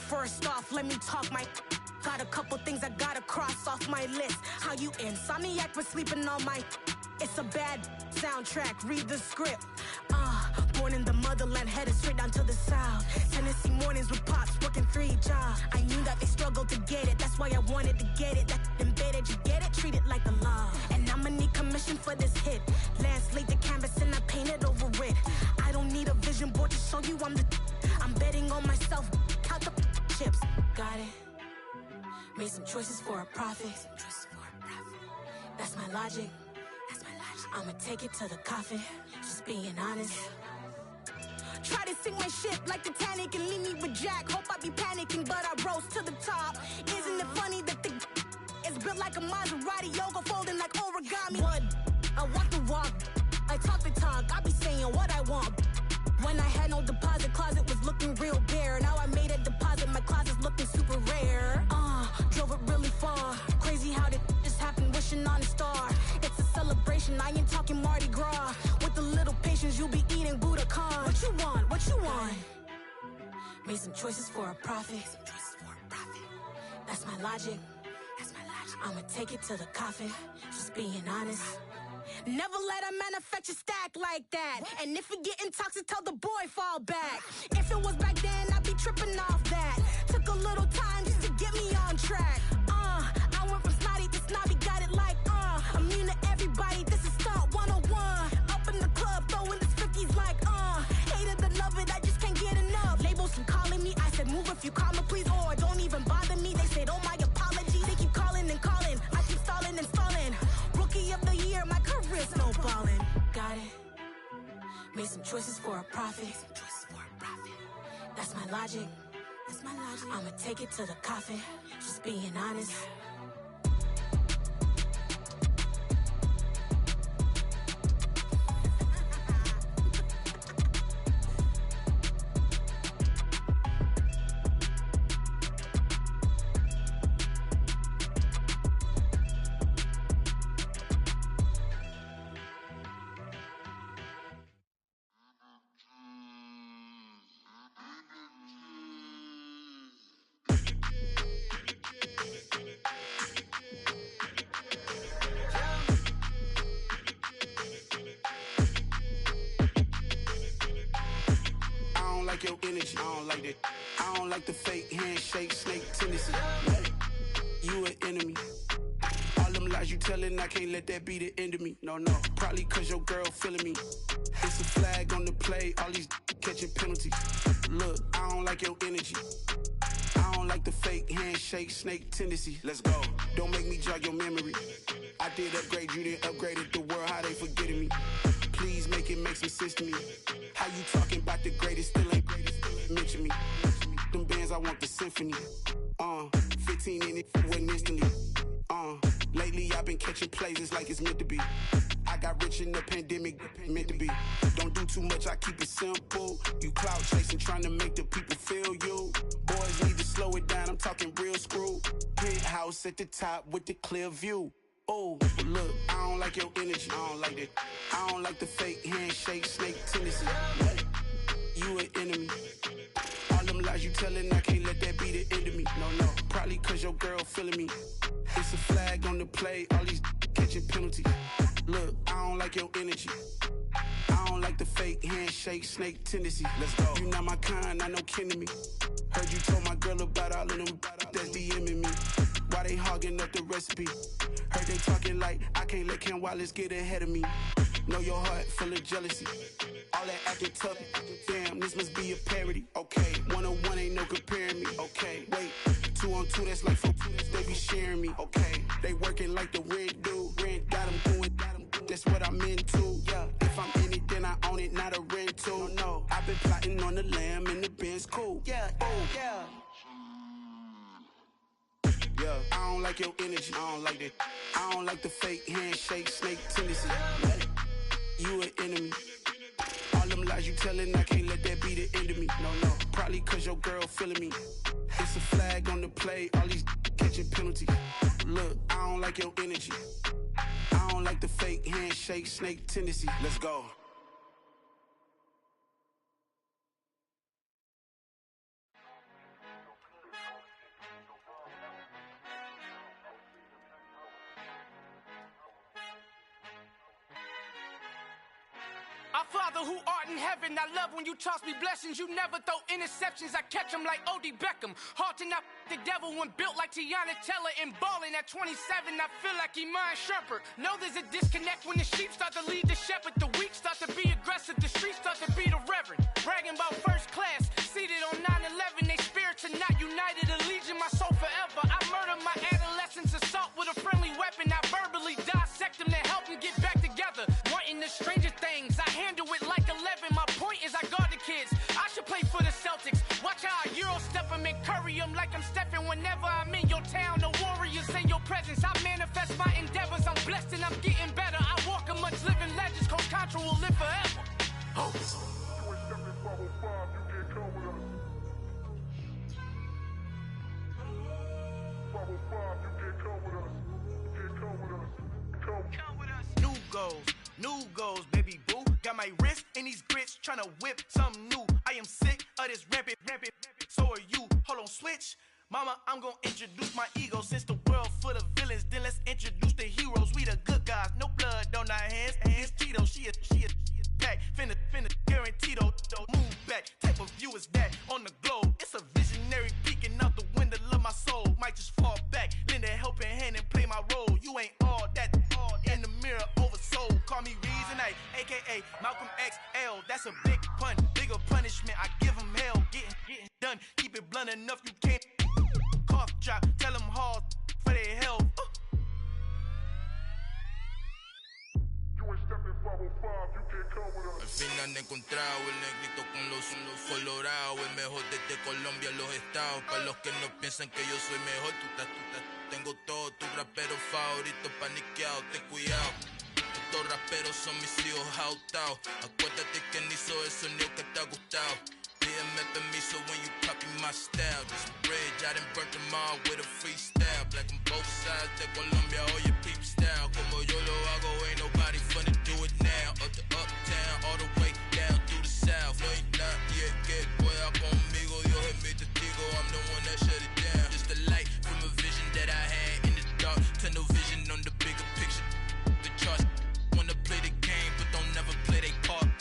First off, let me talk my got a couple things I gotta cross off my list. How you insomniac for sleeping on my it's a bad soundtrack, read the script. Born in the motherland, headed straight down to the south. Tennessee mornings with pops, working 3 jobs. I knew that they struggled to get it, that's why I wanted to get it. That embedded, you get it, treat it like a law. And I'ma need commission for this hit. Lance laid the canvas and I painted over it. I don't need a vision board to show you I'm betting on myself, count the chips. Got it. Made some choices for a profit. That's my logic. I'ma take it to the coffin. Just being honest. Try to sink my ship like Titanic and leave me with Jack. Hope I be panicking, but I rose to the top. Isn't it funny that the is built like a Maserati, yoga folding like origami? What? I walk the walk. I talk the talk. I be saying what I want. When I had no deposit, closet was looking real bare. Now I made a deposit, my closet's looking super rare. Drove it really far. Crazy how did just happen, wishing on a star. It's a celebration, I ain't talking Mardi Gras. With a little patience, you'll be eating Budokan. What you want? What you want? Made some choices for a profit. That's my logic. I'ma take it to the coffin. Just being honest. Never let a manufacture stack like that. And if we getting toxic, tell the boy fall back. If it was back then, I'd be tripping off that. Took a little time just to get me on track. I went from snotty to snobby, got it like immune to everybody, this is Stunt 101. Up in the club, throwing this 50s like hate it or love it, I just can't get enough. Labels keep calling me, I said move if you call me please, or don't even bother me. They said oh my apologies, they keep calling and calling. I keep stalling and stalling. Rookie of the year, my career's snowballing. Got it. Made some choices for a profit. That's my logic. I'ma take it to the coffin. Just being honest. energy. I don't like that. I don't like the fake handshake, snake tendency. You an enemy. All them lies you telling, I can't let that be the end of me. No, probably cause your girl feeling me. It's a flag on the play, all these catching penalties. Look, I don't like your energy. I don't like the fake handshake, snake tendency. Let's go. Don't make me jog your memory. I did upgrade, you didn't upgrade it. The world, how they forgetting me. Please make it make some sense to me. How you talking about the greatest, still ain't mention me. Them bands, I want the symphony. 15 in it, went instantly. Lately I've been catching plays, it's like it's meant to be. I got rich in the pandemic, meant to be. Don't do too much, I keep it simple. You cloud chasing, trying to make the people feel you. Boys need to slow it down, I'm talking real screw. Penthouse at the top with the clear view. Oh, look, I don't like your energy. I don't like that. I don't like the fake handshake, snake tendency. You an enemy. All them lies you telling, I can't let that be the end of me. No, probably cause your girl feeling me. It's a flag on the play, all these catching penalties. Look, I don't like your energy. I don't like the fake handshake, snake tendency. Let's go. You not my kind, I know kin to me. Heard you told my girl about all of them that's DMing me. Why they hogging up the recipe? Heard they talking like I can't let Ken Wallace get ahead of me. Know your heart full of jealousy. All that acting tough, damn, this must be a parody. Okay, 1-on-1 ain't no comparing me. Okay, wait, 2-on-2, that's like 4, they be sharing me. Okay, they working like the rent do. Rent got them doing, that's what I'm into. Yeah, if I'm in it, then I own it, not a rental. No, I've been plotting on the lamb and the Benz cool. Yeah, yeah. Yeah, I don't like your energy. I don't like that. I don't like the fake handshake, snake tendency. You an enemy. All them lies you telling, I can't let that be the end of me. No, probably cause your girl feeling me. It's a flag on the play, all these catching penalties. Look, I don't like your energy. I don't like the fake handshake, snake tendency. Let's go. Our Father who art in heaven, I love when you toss me blessings. You never throw interceptions, I catch them like O.D. Beckham. Hard to not the devil when built like Tiana Teller and balling at 27, I feel like Iman Shumpert. Know there's a disconnect when the sheep start to lead the shepherd. The weak start to be aggressive, the streets start to be the reverend. Bragging about first class, seated on 9/11. They spirits are not united, allegiance my soul forever. I murder my adolescence, assault with a friendly weapon. I verbally dissect them to help them get back together. Wanting the stranger things, I handle it like 11. My point is I guard the kids. I should play for the Celtics. Watch how I Euro step them and curry them like I'm stepping. Whenever I'm in your town, the Warriors in your presence. I manifest my endeavors. I'm blessed and I'm getting better. I walk amongst living legends. Coach Contra will live forever. Oh. New goals, baby boo. Got my wrist in these grits, tryna whip something new. I am sick of this rampant. So are you. Hold on, switch. Mama, I'm gonna introduce my ego. Since the world full of villains, then let's introduce the heroes. We the good guys, no blood on our hands. It's Tito, she a pack. Finna guarantee though. Move back, type of view is that on the globe. It's a visionary peeking out the window of my soul. Might just fall back, lend a helping hand and play my role. You ain't all that in the mirror oversold. Call me Reasonite, aka Malcolm XL. That's a big pun, bigger punishment. I give him hell, getting done. Keep it blunt enough, you can't cough drop. Tell them hard for their health. Al fin han encontrado el negrito con los colorados, el mejor desde Colombia, los estados. Para los que no piensan que yo soy mejor, tengo todos tus raperos favoritos paniqueados, ten cuidado. Estos raperos son mis hijos jautados. Acuérdate que ni hizo el sonido que te ha gustado. Pídeme permiso when you copy my style. This bridge, I done burnt them all with a freestyle. Black on both sides de Colombia, oye peep style. Como yo lo hago, ain't nobody finna do it now. Up to uptown, all the way down through the south. No hay nadie que pueda conmigo, Dios es mi testigo. I'm the one that shut it down. Just the light from a vision that I had in the dark. Tunnel vision on the bigger picture. The charts wanna play the game, but don't never play their part.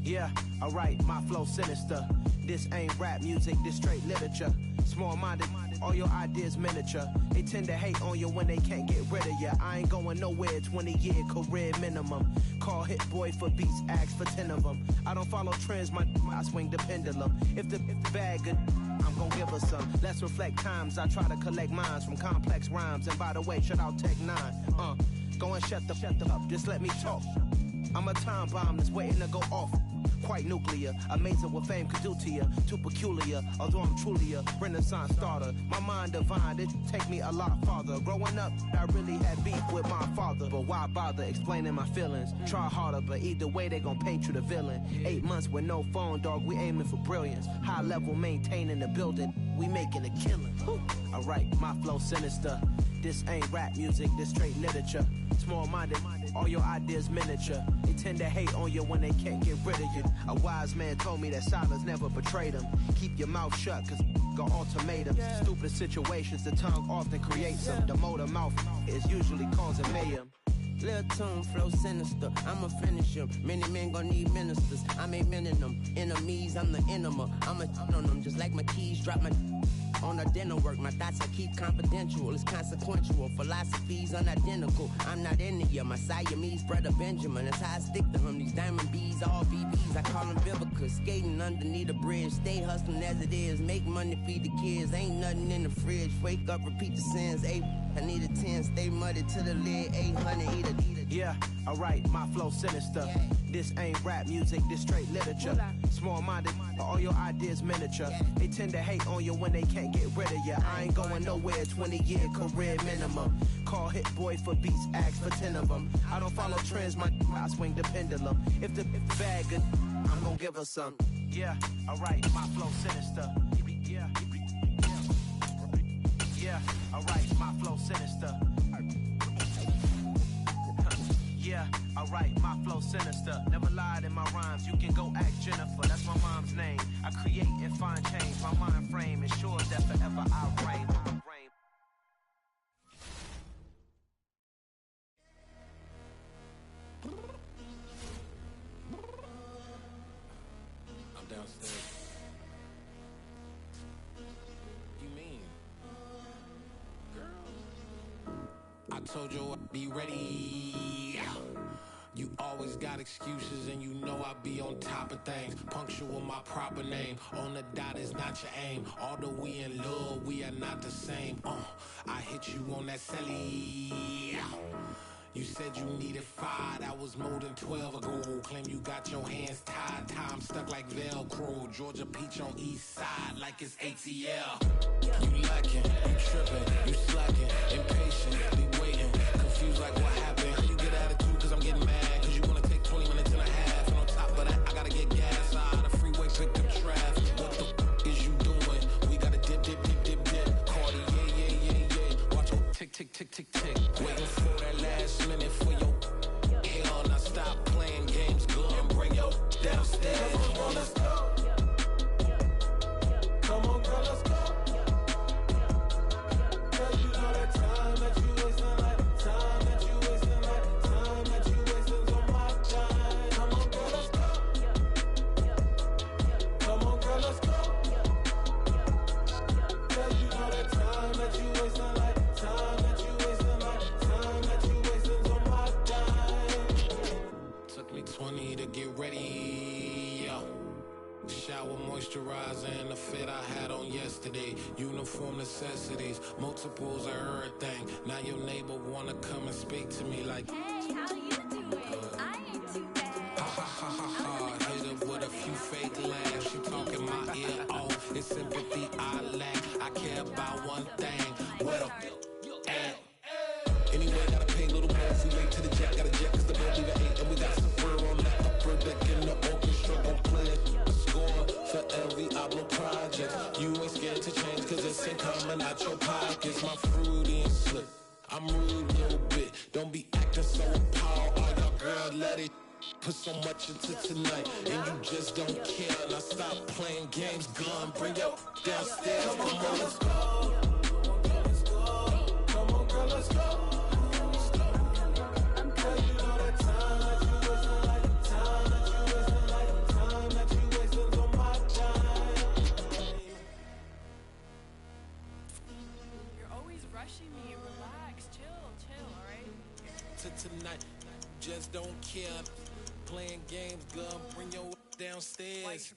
Yeah, alright, my flow sinister. This ain't rap music, this straight literature. Small-minded, all your ideas miniature. They tend to hate on you when they can't get rid of you. I ain't going nowhere, 20-year career minimum. Call Hit Boy for beats, ask for 10 of them. I don't follow trends, I swing the pendulum. If the bag good, I'm gon' give her some. Let's reflect times, I try to collect minds from complex rhymes. And by the way, shout out Tech 9. Go and shut the up, just let me talk. I'm a time bomb that's waiting to go off. Quite nuclear, amazing what fame could do to you. Too peculiar, although I'm truly a Renaissance starter. My mind divine, it take me a lot farther. Growing up, I really had beef with my father. But why bother explaining my feelings? Try harder, but either way they gon' paint you the villain. 8 months with no phone, dog, we aiming for brilliance. High level maintaining the building, we making a killing. Alright, my flow sinister. This ain't rap music, this straight literature. Small-minded, all your ideas miniature. They tend to hate on you when they can't get rid of you. A wise man told me that silence never betrayed him. Keep your mouth shut, cause got ultimatums. Stupid situations, the tongue often creates them. The motor mouth is usually causing mayhem. Lil' tune, flow sinister, I'ma finish him. Many men gon' need ministers, I'm aiming them. Enemies, I'm the enema. I'ma on them, just like my keys, drop my on a dinner work. My thoughts I keep confidential, it's consequential. Philosophies unidentical, I'm not into ya. My Siamese brother Benjamin, that's how I stick to him. These diamond bees, all BBs, I call them Vivica. Skating underneath the bridge, stay hustling as it is. Make money, feed the kids, ain't nothing in the fridge. Wake up, repeat the sins, I need a 10, stay muddy to the lid, 800, eat a. Yeah, alright, my flow sinister. This ain't rap music, this straight literature. Small-minded, all your ideas miniature. They tend to hate on you when they can't get rid of you. I ain't going nowhere, 20-year career minimum. Call Hit Boy for beats, ask for 10 of them. I don't follow trends, I swing the pendulum. If the bag good, I'm gon' give her some. Yeah, alright, my flow sinister. Yeah, alright, my flow sinister. Yeah, alright, my flow sinister. Never lied in my rhymes, you can go ask Jennifer. That's my mom's name. I create and find change. My mind frame ensures that forever I reign. I'm downstairs. You mean? Girl, I told you I'd be ready. You always got excuses and you know I be on top of things. Punctual my proper name. On the dot is not your aim. Although we in love, we are not the same. I hit you on that celly. You said you needed 5, that was more than 12 ago. Claim you got your hands tied, time stuck like Velcro. Georgia Peach on east side like it's ATL. You lacking, you tripping, you slacking, impatient, be waiting, confused like what happened. How you get attitude cause I'm getting mad, cause you wanna take 20 minutes and a half. And on top of that, I gotta get gas out of the freeway, pick up traffic. What the is you doing? We gotta dip, Cardi, yeah. Watch your tick, waiting for that last minute for your hell. Now stop playing games, go and bring your downstairs. Come on, let's go. Come on, girl, let's go. Cause you know that time that you wasting, like time that you wasting, like time that you wasting on my time. Come on, girl, let's go. Come on, girl, let's go. Cause you know that time that you wasting, like time that you wasting, like time that you wasting on my time. Took me 20 to get ready, yo. Shower moisturizer and the fit I had on yesterday. Uniform necessities, multiples of everything. Now your neighbor wanna come and speak to me like, hey, how you doing? I ain't too bad. Ha. Hit her with a few fake laughs. She talking my ear off. It's sympathy I lack. I care about one thing. What up? Anyway, gotta pay a little more if we late to the jet. Got a jet cause the boat leave at 8 and we got some fur on that upper deck in the orchestra. Gon' play a score for every Ablo project. You ain't scared to change cause it's ain't coming out your pockets. My fruity and slip, I'm rude a little bit. Don't be acting so appalled. All y'all girl let it put so much into tonight and you just don't care. Now stop playing games, gun, bring your downstairs. Come on, let's go. Come on, girl, let's go. Cause you know that time that you wasting, like time that you wasting, like time just don't care. Playing games, girl, bring your downstairs.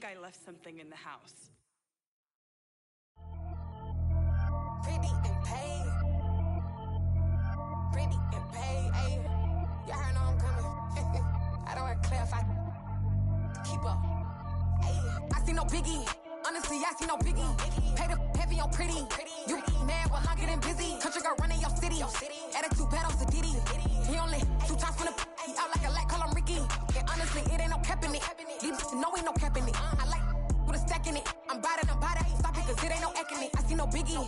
I left something in the house. Pretty and paid. Pretty and paid. Ayy, y'all heard know I'm coming. I don't want to clarify. Keep up. Ayy, I see no biggie. Honestly, I see no biggie. Pay the heavy on pretty. You mad while I'm getting busy. Country girl running your city. Attitude bad on Diddy. He only 2 times from the he out like a light, call him Ricky. And honestly, it ain't no cap in it. These know ain't no cap in it. I like with a stack in it. I'm bout it. Stop it, cause it ain't no eck in it. I see no biggie.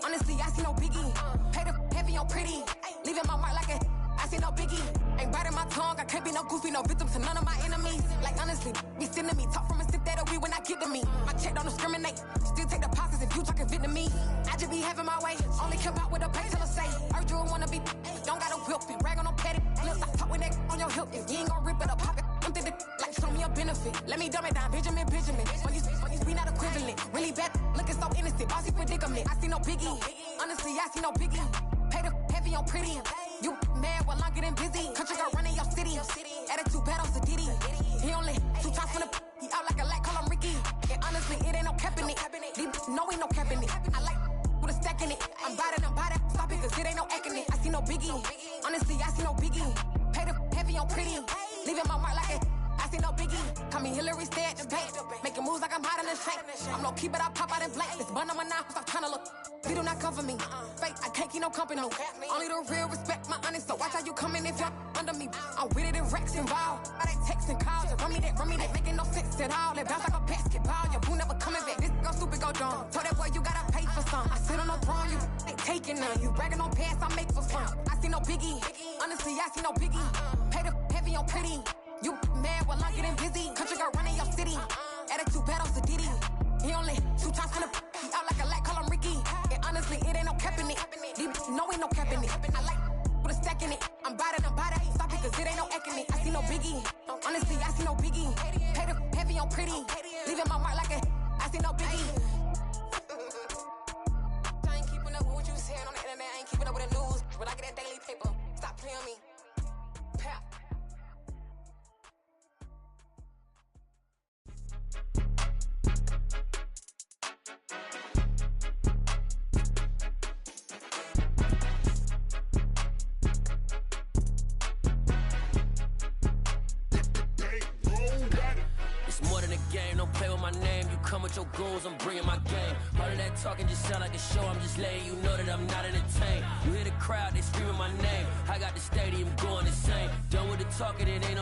Honestly, I see no biggie. Pay the heavy on pretty. Leaving my mark like a I see no biggie. Ain't biting my tongue. I can't be no goofy, no victim to none of my enemies. Like honestly, be sending me talk from a sip that a weed when I get to me. My check don't discriminate. Still take deposits if you talking Vietnamese. I just be having my way. Only care about what the pay teller say. Urge you wanna be. Don't got a whip and brag on no petty. Let's not talk with that on your hip. If you ain't gon' rip it up, pop it. I'm thinking like show me a benefit. Let me dumb it down, Benjamin. When you we not equivalent. Really bad, looking so innocent. Bossy predicament. I see no biggie. Honestly, I see no biggie. Pay the heavy on pretty. You mad while I'm getting busy. Country girl running your city. Attitude bad on Diddy. He only 2 times from the he out like a light, call him Ricky. And honestly, it ain't no cap in it. These know ain't no cap in it. I like with a stack in it. I'm bout it. Stop it, cause it ain't no eck in it. I see no biggie. Honestly, I see no biggie. Pay the heavy on pretty. Leaving my mark like a I see no biggie. Call me Hillary, stay at the bank. Making moves like I'm hiding in shank. I'm low key, but I pop out in blank. This bun on my knife, stop trying to look. They do not cover me. Fake, I can't keep no company. Only the real respect my honest. So watch how you coming if you're under me. I'm with it in Rex involved. I they texting calls and run me that. Making no sense at all. They bounce like a basketball. Your boo never coming back. This go stupid, go dumb. Told that boy you gotta pay for some. I sit on no throne, you ain't taking none. You bragging on pants, I make for fun. I see no biggie. Honestly, I see no biggie. Pay the heavy on pretty. You mad while I'm getting busy. Country girl running your city. Attitude bad on Diddy. He only 2 times from the he out like a light, call him Ricky. And honestly, it ain't no cap in it. These know ain't no cap in it. I like with a stack in it. I'm bout it. Stop it, cause it ain't no eck in it. I see no biggie. Honestly, I see no biggie. Pay the heavy on pretty. Leaving my mark like a I see no biggie. I ain't keeping up with what you saying on the internet. I ain't keeping up with the news. When I get that daily paper, stop playing me. Pap. With your goons, I'm bringing my game. All of that talking just sound like a show. I'm just letting you know that I'm not entertained. You hear the crowd, they screaming my name. I got the stadium going insane. Done with the talking, it ain't no